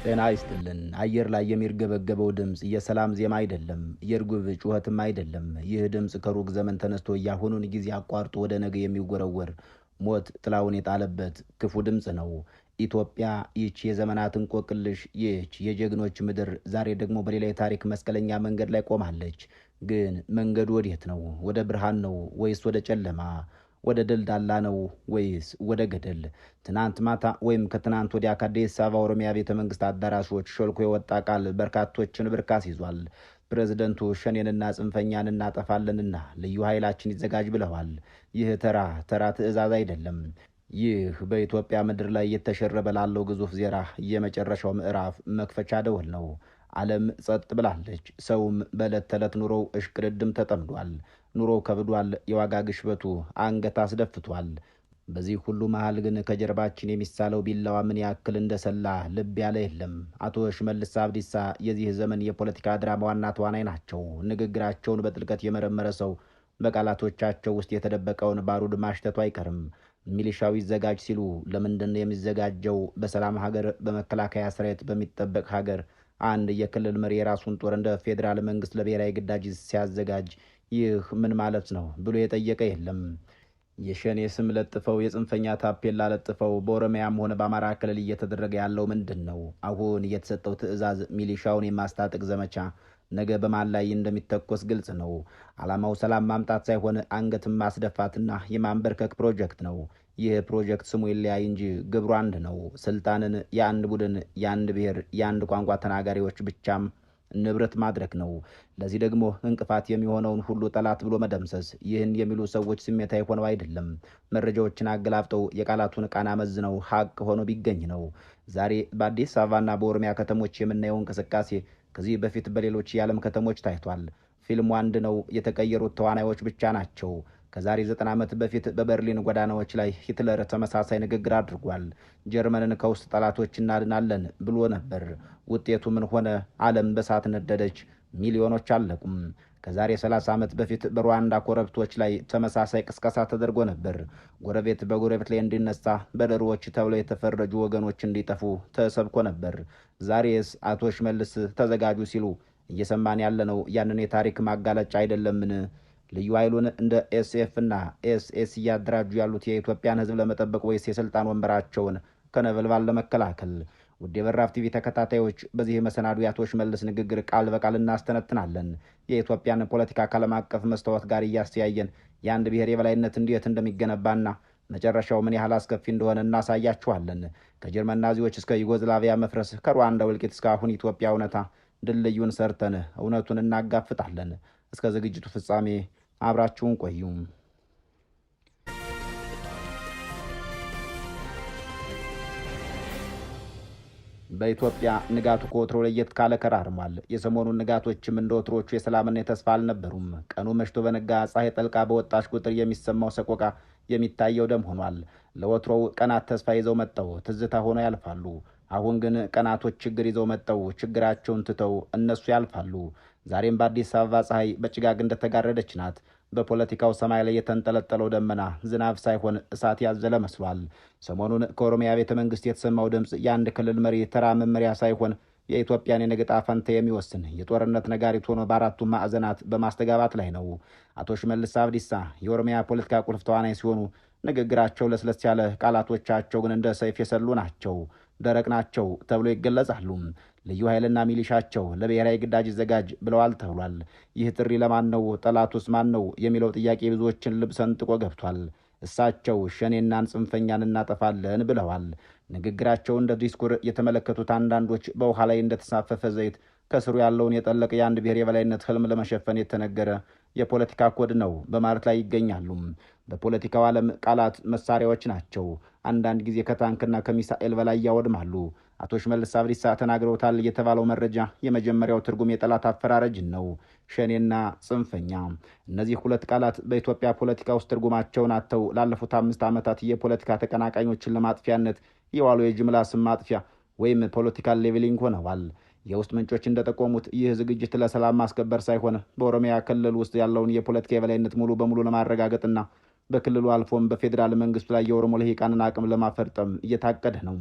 ጤና ይስጥልን። አየር ላይ የሚርገበገበው ድምፅ የሰላም ዜማ አይደለም፣ የእርግብ ጩኸትም አይደለም። ይህ ድምፅ ከሩቅ ዘመን ተነስቶ ያሁኑን ጊዜ አቋርጦ ወደ ነገ የሚወረወር ሞት ጥላውን የጣለበት ክፉ ድምፅ ነው። ኢትዮጵያ ይህች የዘመናት እንቆቅልሽ፣ ይህች የጀግኖች ምድር ዛሬ ደግሞ በሌላ የታሪክ መስቀለኛ መንገድ ላይ ቆማለች። ግን መንገዱ ወዴት ነው? ወደ ብርሃን ነው ወይስ ወደ ጨለማ? ወደ ደልዳላ ነው ወይስ ወደ ገደል? ትናንት ማታ ወይም ከትናንት ወዲያ ከአዲስ አበባ ኦሮሚያ ቤተ መንግስት አዳራሾች ሾልኮ የወጣ ቃል በርካቶችን ብርካስ ይዟል። ፕሬዝደንቱ ሸኔንና ጽንፈኛን እናጠፋለንና ልዩ ኃይላችን ይዘጋጅ ብለዋል። ይህ ተራ ትዕዛዝ አይደለም። ይህ በኢትዮጵያ ምድር ላይ እየተሸረበ ላለው ግዙፍ ዜራ የመጨረሻው ምዕራፍ መክፈቻ ደወል ነው። ዓለም ጸጥ ብላለች። ሰውም በዕለት ተዕለት ኑሮው እሽቅድድም ተጠምዷል። ኑሮው ከብዷል። የዋጋ ግሽበቱ አንገት አስደፍቷል። በዚህ ሁሉ መሃል ግን ከጀርባችን የሚሳለው ቢላዋ ምን ያክል እንደሰላ ልብ ያለ የለም። አቶ ሽመልስ አብዲሳ የዚህ ዘመን የፖለቲካ ድራማ ዋና ተዋናይ ናቸው። ንግግራቸውን በጥልቀት የመረመረ ሰው በቃላቶቻቸው ውስጥ የተደበቀውን ባሩድ ማሽተቱ አይቀርም። ሚሊሻው ይዘጋጅ ሲሉ ለምንድን ነው የሚዘጋጀው? በሰላም ሀገር፣ በመከላከያ ሰራዊት በሚጠበቅ ሀገር አንድ የክልል መሪ የራሱን ጦር እንደ ፌዴራል መንግስት ለብሔራዊ ግዳጅ ሲያዘጋጅ ይህ ምን ማለት ነው ብሎ የጠየቀ የለም። የሸኔ ስም ለጥፈው የጽንፈኛ ታፔላ ለጥፈው በኦሮሚያም ሆነ በአማራ ክልል እየተደረገ ያለው ምንድን ነው? አሁን የተሰጠው ትዕዛዝ ሚሊሻውን የማስታጠቅ ዘመቻ ነገ በማን ላይ እንደሚተኮስ ግልጽ ነው። ዓላማው ሰላም ማምጣት ሳይሆን አንገትም ማስደፋትና የማንበርከክ ፕሮጀክት ነው። ይህ ፕሮጀክት ስሙ ይለያይ እንጂ ግብሩ አንድ ነው። ስልጣንን የአንድ ቡድን፣ የአንድ ብሔር፣ የአንድ ቋንቋ ተናጋሪዎች ብቻም ንብረት ማድረግ ነው። ለዚህ ደግሞ እንቅፋት የሚሆነውን ሁሉ ጠላት ብሎ መደምሰስ። ይህን የሚሉ ሰዎች ስሜታዊ ሆነው አይደለም፣ መረጃዎችን አገላብጠው የቃላቱን ቃና መዝነው ሀቅ ሆኖ ቢገኝ ነው። ዛሬ በአዲስ አበባና በኦሮሚያ ከተሞች የምናየው እንቅስቃሴ ከዚህ በፊት በሌሎች የዓለም ከተሞች ታይቷል። ፊልሙ አንድ ነው፣ የተቀየሩት ተዋናዮች ብቻ ናቸው። ከዛሬ 90 ዓመት በፊት በበርሊን ጎዳናዎች ላይ ሂትለር ተመሳሳይ ንግግር አድርጓል። ጀርመንን ከውስጥ ጠላቶች እናድናለን ብሎ ነበር። ውጤቱ ምን ሆነ? ዓለም በሳት ነደደች፣ ሚሊዮኖች አለቁም። ከዛሬ 30 ዓመት በፊት በሩዋንዳ ኮረብቶች ላይ ተመሳሳይ ቅስቀሳ ተደርጎ ነበር። ጎረቤት በጎረቤት ላይ እንዲነሳ፣ በደሮዎች ተብለው የተፈረጁ ወገኖች እንዲጠፉ ተሰብኮ ነበር። ዛሬስ አቶ ሽመልስ ተዘጋጁ ሲሉ እየሰማን ያለነው ያንን የታሪክ ማጋለጫ አይደለምን? ልዩ ኃይሉን እንደ ኤስኤፍ እና ኤስኤስ እያደራጁ ያሉት የኢትዮጵያን ሕዝብ ለመጠበቅ ወይስ የስልጣን ወንበራቸውን ከነበልባል ለመከላከል? ውድ የበራፍ ቲቪ ተከታታዮች፣ በዚህ መሰናዱ የአቶ ሽመልስ ንግግር ቃል በቃል እናስተነትናለን። የኢትዮጵያን ፖለቲካ ከዓለም አቀፍ መስታወት ጋር እያስተያየን የአንድ ብሔር የበላይነት እንዴት እንደሚገነባና መጨረሻው ምን ያህል አስከፊ እንደሆነ እናሳያችኋለን። ከጀርመን ናዚዎች እስከ ዩጎዝላቪያ መፍረስ፣ ከሩዋንዳ እልቂት እስከ አሁን ኢትዮጵያ እውነታ ድልድዩን ሰርተን እውነቱን እናጋፍጣለን። እስከ ዝግጅቱ ፍጻሜ አብራችሁን ቆዩ። በኢትዮጵያ ንጋቱ ከወትሮ ለየት ካለ ከራርሟል። የሰሞኑን ንጋቶችም እንደ ወትሮቹ የሰላምና የተስፋ አልነበሩም። ቀኑ መሽቶ በነጋ ፀሐይ ጠልቃ በወጣች ቁጥር የሚሰማው ሰቆቃ የሚታየው ደም ሆኗል። ለወትሮው ቀናት ተስፋ ይዘው መጠው ትዝታ ሆነው ያልፋሉ። አሁን ግን ቀናቶች ችግር ይዘው መጠው ችግራቸውን ትተው እነሱ ያልፋሉ። ዛሬም በአዲስ አበባ ፀሐይ በጭጋግ እንደተጋረደች ናት። በፖለቲካው ሰማይ ላይ የተንጠለጠለው ደመና ዝናብ ሳይሆን እሳት ያዘለ መስሏል። ሰሞኑን ከኦሮሚያ ቤተ መንግስት የተሰማው ድምፅ የአንድ ክልል መሪ ተራ መመሪያ ሳይሆን የኢትዮጵያን የነገ ዕጣ ፈንታ የሚወስን የጦርነት ነጋሪት ሆኖ በአራቱም ማዕዘናት በማስተጋባት ላይ ነው። አቶ ሽመልስ አብዲሳ የኦሮሚያ ፖለቲካ ቁልፍ ተዋናይ ሲሆኑ ንግግራቸው ለስለስ ያለ፣ ቃላቶቻቸው ግን እንደ ሰይፍ የሰሉ ናቸው። ደረቅ ናቸው ተብሎ ይገለጻሉ። ልዩ ኃይልና ሚሊሻቸው ለብሔራዊ ግዳጅ ይዘጋጅ ብለዋል ተብሏል። ይህ ጥሪ ለማን ነው? ጠላቱስ ማን ነው የሚለው ጥያቄ ብዙዎችን ልብ ሰንጥቆ ገብቷል። እሳቸው ሸኔናን ጽንፈኛን እናጠፋለን ብለዋል። ንግግራቸው እንደ ዲስኩር የተመለከቱት አንዳንዶች በውሃ ላይ እንደተሳፈፈ ዘይት ከስሩ ያለውን የጠለቀ የአንድ ብሔር የበላይነት ህልም ለመሸፈን የተነገረ የፖለቲካ ኮድ ነው በማለት ላይ ይገኛሉ። በፖለቲካው ዓለም ቃላት መሳሪያዎች ናቸው። አንዳንድ ጊዜ ከታንክና ከሚሳኤል በላይ ያወድማሉ። አቶ ሽመልስ አብዲሳ ተናግረውታል የተባለው መረጃ የመጀመሪያው ትርጉም የጠላት አፈራረጅን ነው። ሸኔና ጽንፈኛ። እነዚህ ሁለት ቃላት በኢትዮጵያ ፖለቲካ ውስጥ ትርጉማቸውን አጥተው ላለፉት 5 ዓመታት የፖለቲካ ተቀናቃኞችን ለማጥፊያነት የዋሉ የጅምላ ስም ማጥፊያ ወይም ፖለቲካል ሌቨሊንግ ሆነዋል። የውስጥ ምንጮች እንደጠቆሙት ይህ ዝግጅት ለሰላም ማስከበር ሳይሆን በኦሮሚያ ክልል ውስጥ ያለውን የፖለቲካ የበላይነት ሙሉ በሙሉ ለማረጋገጥና በክልሉ አልፎም በፌዴራል መንግስቱ ላይ የኦሮሞ ልሂቃንን አቅም ለማፈርጠም እየታቀደ ነው።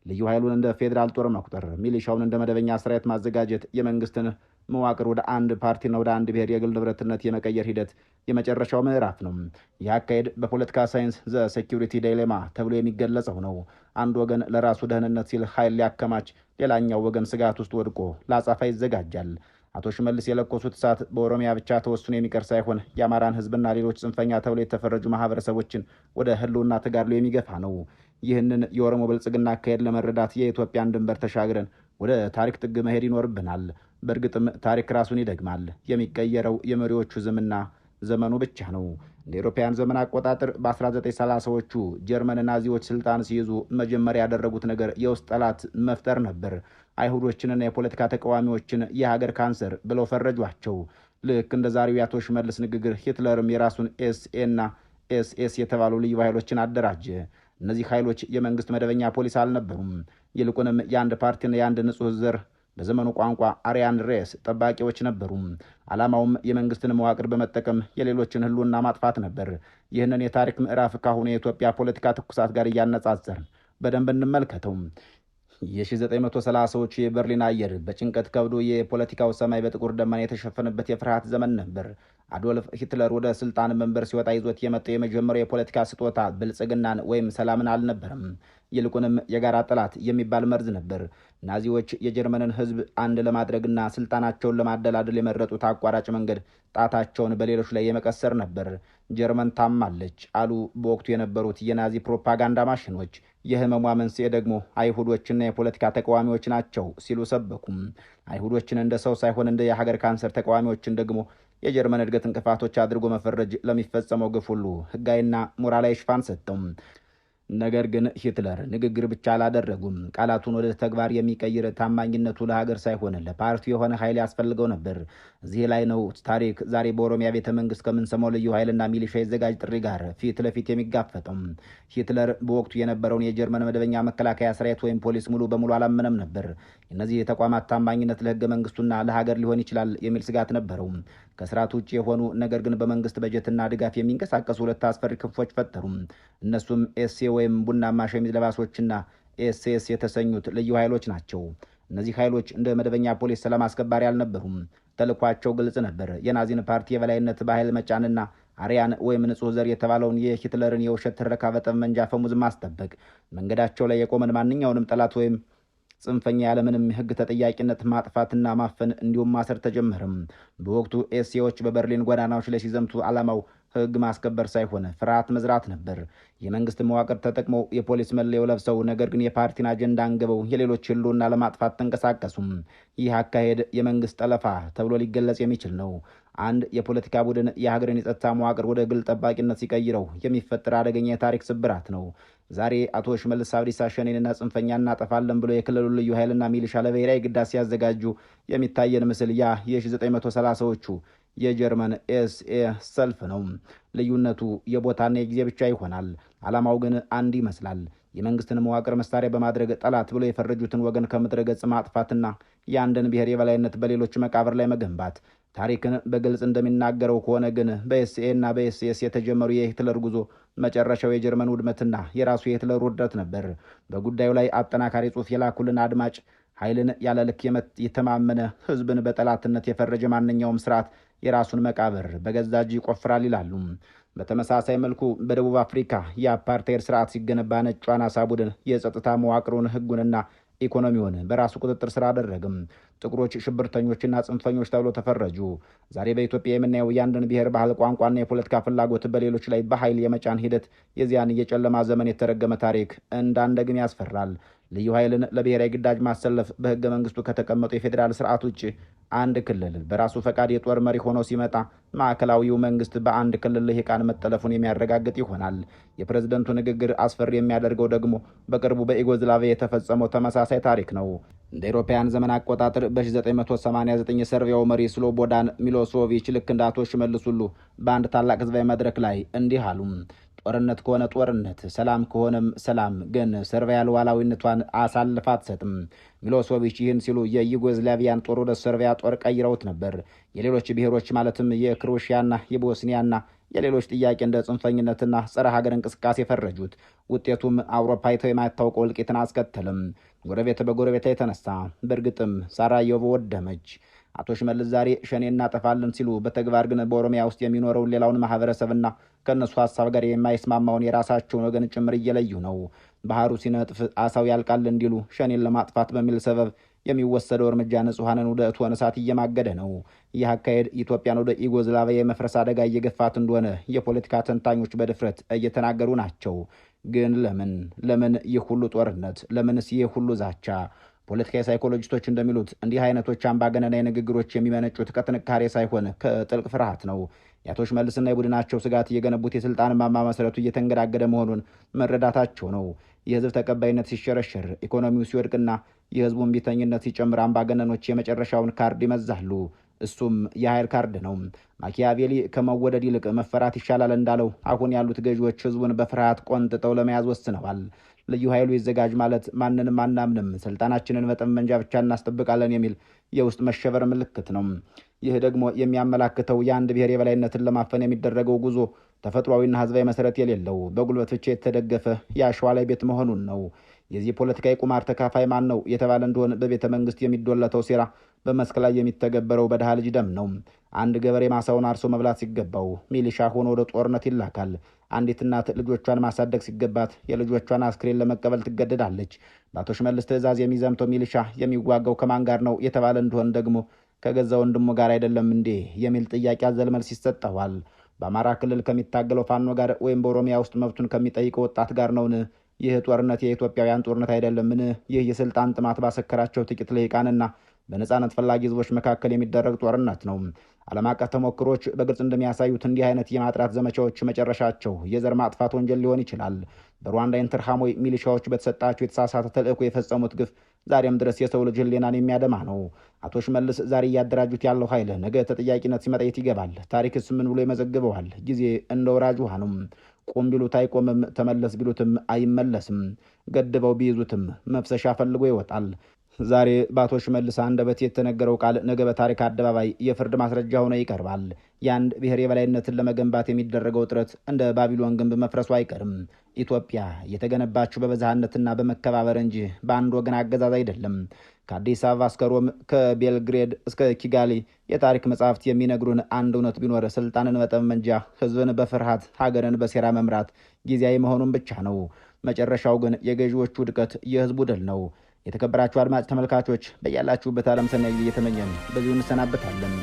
ልዩ ኃይሉን እንደ ፌዴራል ጦር መቁጠር፣ ሚሊሻውን እንደ መደበኛ ሰራዊት ማዘጋጀት የመንግስትን መዋቅር ወደ አንድ ፓርቲና ወደ አንድ ብሔር የግል ንብረትነት የመቀየር ሂደት የመጨረሻው ምዕራፍ ነው። ይህ አካሄድ በፖለቲካ ሳይንስ ዘ ሴኪሪቲ ዳይሌማ ተብሎ የሚገለጸው ነው። አንድ ወገን ለራሱ ደህንነት ሲል ኃይል ሊያከማች፣ ሌላኛው ወገን ስጋት ውስጥ ወድቆ ለአጻፋ ይዘጋጃል። አቶ ሽመልስ የለኮሱት እሳት በኦሮሚያ ብቻ ተወስኖ የሚቀር ሳይሆን የአማራን ህዝብና ሌሎች ጽንፈኛ ተብሎ የተፈረጁ ማህበረሰቦችን ወደ ህልውና ተጋድሎ የሚገፋ ነው። ይህንን የኦሮሞ ብልጽግና አካሄድ ለመረዳት የኢትዮጵያን ድንበር ተሻግረን ወደ ታሪክ ጥግ መሄድ ይኖርብናል። በእርግጥም ታሪክ ራሱን ይደግማል። የሚቀየረው የመሪዎቹ ዝምና ዘመኑ ብቻ ነው። እንደ አውሮፓውያን ዘመን አቆጣጠር በ1930ዎቹ ጀርመን ናዚዎች ስልጣን ሲይዙ መጀመሪያ ያደረጉት ነገር የውስጥ ጠላት መፍጠር ነበር። አይሁዶችንና የፖለቲካ ተቃዋሚዎችን የሀገር ካንሰር ብለው ፈረጇቸው። ልክ እንደ ዛሬው የአቶ ሽመልስ ንግግር ሂትለርም የራሱን ኤስኤና ኤስኤስ የተባሉ ልዩ ኃይሎችን አደራጀ። እነዚህ ኃይሎች የመንግስት መደበኛ ፖሊስ አልነበሩም። ይልቁንም የአንድ ፓርቲና የአንድ ንጹህ ዘር በዘመኑ ቋንቋ አሪያን ሬስ ጠባቂዎች ነበሩ። ዓላማውም የመንግስትን መዋቅር በመጠቀም የሌሎችን ህልውና ማጥፋት ነበር። ይህንን የታሪክ ምዕራፍ ካሁኑ የኢትዮጵያ ፖለቲካ ትኩሳት ጋር እያነጻጸር በደንብ እንመልከተው። የ1930ዎቹ የበርሊን አየር በጭንቀት ከብዶ የፖለቲካው ሰማይ በጥቁር ደመና የተሸፈነበት የፍርሃት ዘመን ነበር። አዶልፍ ሂትለር ወደ ስልጣን መንበር ሲወጣ ይዞት የመጣው የመጀመሪያው የፖለቲካ ስጦታ ብልጽግናን ወይም ሰላምን አልነበረም። ይልቁንም የጋራ ጠላት የሚባል መርዝ ነበር። ናዚዎች የጀርመንን ህዝብ አንድ ለማድረግና ስልጣናቸውን ለማደላደል የመረጡት አቋራጭ መንገድ ጣታቸውን በሌሎች ላይ የመቀሰር ነበር። ጀርመን ታማለች አሉ በወቅቱ የነበሩት የናዚ ፕሮፓጋንዳ ማሽኖች። የህመሟ መንስኤ ደግሞ አይሁዶችና የፖለቲካ ተቃዋሚዎች ናቸው ሲሉ ሰበኩም። አይሁዶችን እንደ ሰው ሳይሆን እንደ የሀገር ካንሰር፣ ተቃዋሚዎችን ደግሞ የጀርመን እድገት እንቅፋቶች አድርጎ መፈረጅ ለሚፈጸመው ግፍ ሁሉ ህጋዊና ሞራላዊ ሽፋን ሰጠው። ነገር ግን ሂትለር ንግግር ብቻ አላደረጉም። ቃላቱን ወደ ተግባር የሚቀይር ታማኝነቱ ለሀገር ሳይሆን ለፓርቲው የሆነ ኃይል ያስፈልገው ነበር። እዚህ ላይ ነው ታሪክ ዛሬ በኦሮሚያ ቤተ መንግስት ከምንሰማው ልዩ ኃይልና ሚሊሻ የዘጋጅ ጥሪ ጋር ፊት ለፊት የሚጋፈጠው። ሂትለር በወቅቱ የነበረውን የጀርመን መደበኛ መከላከያ ሰራዊት ወይም ፖሊስ ሙሉ በሙሉ አላመነም ነበር። የእነዚህ የተቋማት ታማኝነት ለህገ መንግስቱና ለሀገር ሊሆን ይችላል የሚል ስጋት ነበረው። ከስርዓት ውጭ የሆኑ ነገር ግን በመንግስት በጀትና ድጋፍ የሚንቀሳቀሱ ሁለት አስፈሪ ክንፎች ፈጠሩ። እነሱም ኤስኤ ወይም ቡናማ ሸሚዝ ለባሶችና ኤስኤስ የተሰኙት ልዩ ኃይሎች ናቸው። እነዚህ ኃይሎች እንደ መደበኛ ፖሊስ ሰላም አስከባሪ አልነበሩም። ተልኳቸው ግልጽ ነበር። የናዚን ፓርቲ የበላይነት በኃይል መጫንና አሪያን ወይም ንጹህ ዘር የተባለውን የሂትለርን የውሸት ትረካ በጠመንጃ አፈሙዝ ማስጠበቅ። መንገዳቸው ላይ የቆመን ማንኛውንም ጠላት ወይም ጽንፈኛ ያለምንም ህግ ተጠያቂነት ማጥፋትና ማፈን እንዲሁም ማሰር ተጀመረም። በወቅቱ ኤስኤዎች በበርሊን ጎዳናዎች ላይ ሲዘምቱ ዓላማው ህግ ማስከበር ሳይሆን ፍርሃት መዝራት ነበር። የመንግስት መዋቅር ተጠቅመው የፖሊስ መለዮ ለብሰው ነገር ግን የፓርቲን አጀንዳ አንግበው የሌሎች ህልውና ለማጥፋት ተንቀሳቀሱም። ይህ አካሄድ የመንግስት ጠለፋ ተብሎ ሊገለጽ የሚችል ነው። አንድ የፖለቲካ ቡድን የሀገርን የጸጥታ መዋቅር ወደ ግል ጠባቂነት ሲቀይረው የሚፈጠር አደገኛ የታሪክ ስብራት ነው። ዛሬ አቶ ሽመልስ አብዲሳ ሸኔንና ጽንፈኛ እናጠፋለን ብሎ የክልሉ ልዩ ኃይልና ሚሊሻ ለብሔራዊ ግዳጅ ሲያዘጋጁ የሚታየን ምስል ያ የ1930ዎቹ የጀርመን ኤስኤ ሰልፍ ነው። ልዩነቱ የቦታና የጊዜ ብቻ ይሆናል። ዓላማው ግን አንድ ይመስላል። የመንግስትን መዋቅር መሳሪያ በማድረግ ጠላት ብሎ የፈረጁትን ወገን ከምድረ ገጽ ማጥፋትና የአንድን ብሔር የበላይነት በሌሎች መቃብር ላይ መገንባት። ታሪክን በግልጽ እንደሚናገረው ከሆነ ግን በኤስኤ እና በኤስኤስ የተጀመሩ የሂትለር ጉዞ መጨረሻው የጀርመን ውድመትና የራሱ የሂትለር ውርደት ነበር። በጉዳዩ ላይ አጠናካሪ ጽሑፍ የላኩልን አድማጭ ኃይልን ያለ ልክ የተማመነ ህዝብን በጠላትነት የፈረጀ ማንኛውም ስርዓት የራሱን መቃብር በገዛ እጁ ይቆፍራል ይላሉ። በተመሳሳይ መልኩ በደቡብ አፍሪካ የአፓርታይድ ስርዓት ሲገነባ ነጩ አናሳ ቡድን የጸጥታ መዋቅሩን ህጉንና ኢኮኖሚውን በራሱ ቁጥጥር ስር አደረግም። ጥቁሮች ሽብርተኞችና ጽንፈኞች ተብሎ ተፈረጁ። ዛሬ በኢትዮጵያ የምናየው የአንድን ብሔር ባህል፣ ቋንቋና የፖለቲካ ፍላጎት በሌሎች ላይ በኃይል የመጫን ሂደት የዚያን የጨለማ ዘመን የተረገመ ታሪክ እንዳንደግም ያስፈራል። ልዩ ኃይልን ለብሔራዊ ግዳጅ ማሰለፍ በህገ መንግስቱ ከተቀመጡ የፌዴራል ስርዓት ውጭ አንድ ክልል በራሱ ፈቃድ የጦር መሪ ሆኖ ሲመጣ ማዕከላዊው መንግስት በአንድ ክልል ልሂቃን መጠለፉን የሚያረጋግጥ ይሆናል። የፕሬዝደንቱ ንግግር አስፈሪ የሚያደርገው ደግሞ በቅርቡ በዩጎዝላቪያ የተፈጸመው ተመሳሳይ ታሪክ ነው። እንደ አውሮፓውያን ዘመን አቆጣጠር በ1989 የሰርቢያው መሪ ስሎቦዳን ሚሎሶቪች ልክ እንደ አቶ ሽመልስ ሁሉ በአንድ ታላቅ ህዝባዊ መድረክ ላይ እንዲህ አሉ። ጦርነት ከሆነ ጦርነት፣ ሰላም ከሆነም ሰላም፣ ግን ሰርቢያ ሉዓላዊነቷን አሳልፋ አትሰጥም። ሚሎሶቪች ይህን ሲሉ የዩጎዝላቪያን ጦር ወደ ሰርቢያ ጦር ቀይረውት ነበር። የሌሎች ብሔሮች ማለትም የክሮሺያና የቦስኒያና የሌሎች ጥያቄ እንደ ጽንፈኝነትና ጸረ ሀገር እንቅስቃሴ ፈረጁት። ውጤቱም አውሮፓ አይተው የማይታወቀው እልቂትን አስከተልም። ጎረቤት በጎረቤት የተነሳ በእርግጥም ሳራየቮ ወደመች። አቶ ሽመልስ ዛሬ ሸኔ እናጠፋለን ሲሉ በተግባር ግን በኦሮሚያ ውስጥ የሚኖረውን ሌላውን ማህበረሰብና ከእነሱ ሀሳብ ጋር የማይስማማውን የራሳቸውን ወገን ጭምር እየለዩ ነው። ባህሩ ሲነጥፍ አሳው ያልቃል እንዲሉ ሸኔን ለማጥፋት በሚል ሰበብ የሚወሰደው እርምጃ ንጹሐንን ወደ እቶን እሳት እየማገደ ነው። ይህ አካሄድ ኢትዮጵያን ወደ ዩጎዝላቪያ የመፍረስ አደጋ እየገፋት እንደሆነ የፖለቲካ ተንታኞች በድፍረት እየተናገሩ ናቸው። ግን ለምን ይህ ሁሉ ጦርነት? ለምንስ ይህ ሁሉ ዛቻ? ፖለቲካዊ ሳይኮሎጂስቶች እንደሚሉት እንዲህ አይነቶች አምባገነናዊ ንግግሮች የሚመነጩት ከጥንካሬ ሳይሆን ከጥልቅ ፍርሃት ነው። የአቶ ሽመልስና የቡድናቸው ስጋት እየገነቡት የስልጣን ማማ መሰረቱ እየተንገዳገደ መሆኑን መረዳታቸው ነው። የህዝብ ተቀባይነት ሲሸረሸር፣ ኢኮኖሚው ሲወድቅና የህዝቡን ቢተኝነት ሲጨምር አምባገነኖች የመጨረሻውን ካርድ ይመዛሉ። እሱም የኃይል ካርድ ነው። ማኪያቬሊ ከመወደድ ይልቅ መፈራት ይሻላል እንዳለው አሁን ያሉት ገዢዎች ህዝቡን በፍርሃት ቆንጥጠው ለመያዝ ወስነዋል። ልዩ ኃይሉ ይዘጋጅ ማለት ማንንም አናምንም፣ ስልጣናችንን በጠመንጃ ብቻ እናስጠብቃለን የሚል የውስጥ መሸበር ምልክት ነው። ይህ ደግሞ የሚያመላክተው የአንድ ብሔር የበላይነትን ለማፈን የሚደረገው ጉዞ ተፈጥሯዊና ህዝባዊ መሰረት የሌለው በጉልበት ብቻ የተደገፈ የአሸዋ ላይ ቤት መሆኑን ነው። የዚህ ፖለቲካዊ ቁማር ተካፋይ ማን ነው የተባለ እንደሆነ በቤተ መንግስት የሚዶለተው ሴራ በመስክ ላይ የሚተገበረው በድሃ ልጅ ደም ነው። አንድ ገበሬ ማሳውን አርሶ መብላት ሲገባው ሚሊሻ ሆኖ ወደ ጦርነት ይላካል። አንዲት እናት ልጆቿን ማሳደግ ሲገባት የልጆቿን አስክሬን ለመቀበል ትገደዳለች። በአቶ ሽመልስ ትዕዛዝ የሚዘምተው ሚሊሻ የሚዋጋው ከማን ጋር ነው የተባለ እንደሆነ ደግሞ ከገዛ ወንድሙ ጋር አይደለም እንዴ የሚል ጥያቄ አዘል መልስ ይሰጠዋል። በአማራ ክልል ከሚታገለው ፋኖ ጋር ወይም በኦሮሚያ ውስጥ መብቱን ከሚጠይቀው ወጣት ጋር ነውን? ይህ ጦርነት የኢትዮጵያውያን ጦርነት አይደለምን? ይህ የስልጣን ጥማት ባሰከራቸው ጥቂት ልሂቃንና በነጻነት ፈላጊ ህዝቦች መካከል የሚደረግ ጦርነት ነው። ዓለም አቀፍ ተሞክሮች በግልጽ እንደሚያሳዩት እንዲህ አይነት የማጥራት ዘመቻዎች መጨረሻቸው የዘር ማጥፋት ወንጀል ሊሆን ይችላል። በሩዋንዳ ኢንተርሃሞይ ሚሊሻዎች በተሰጣቸው የተሳሳተ ተልእኮ የፈጸሙት ግፍ ዛሬም ድረስ የሰው ልጅ ህሊናን የሚያደማ ነው። አቶ ሽመልስ ዛሬ እያደራጁት ያለው ኃይል ነገ ተጠያቂነት ሲመጣ የት ይገባል? ታሪክስ ምን ብሎ ይመዘግበዋል? ጊዜ እንደ ወራጅ ውሃ ነው። ቁም ቢሉት አይቆምም፣ ተመለስ ቢሉትም አይመለስም። ገድበው ቢይዙትም መፍሰሻ ፈልጎ ይወጣል። ዛሬ በአቶ ሽመልስ አንደበት የተነገረው ቃል ነገ በታሪክ አደባባይ የፍርድ ማስረጃ ሆኖ ይቀርባል። የአንድ ብሔር የበላይነትን ለመገንባት የሚደረገው ጥረት እንደ ባቢሎን ግንብ መፍረሱ አይቀርም። ኢትዮጵያ የተገነባችው በብዝሃነትና በመከባበር እንጂ በአንድ ወገን አገዛዝ አይደለም። ከአዲስ አበባ እስከ ሮም፣ ከቤልግሬድ እስከ ኪጋሊ የታሪክ መጻሕፍት የሚነግሩን አንድ እውነት ቢኖር ስልጣንን በጠመንጃ ህዝብን በፍርሃት ሀገርን በሴራ መምራት ጊዜያዊ መሆኑን ብቻ ነው። መጨረሻው ግን የገዢዎቹ ውድቀት የህዝቡ ድል ነው። የተከበራችሁ አድማጭ ተመልካቾች በያላችሁበት ዓለም ሰናይ ጊዜ እየተመኘን በዚሁ እንሰናበታለን።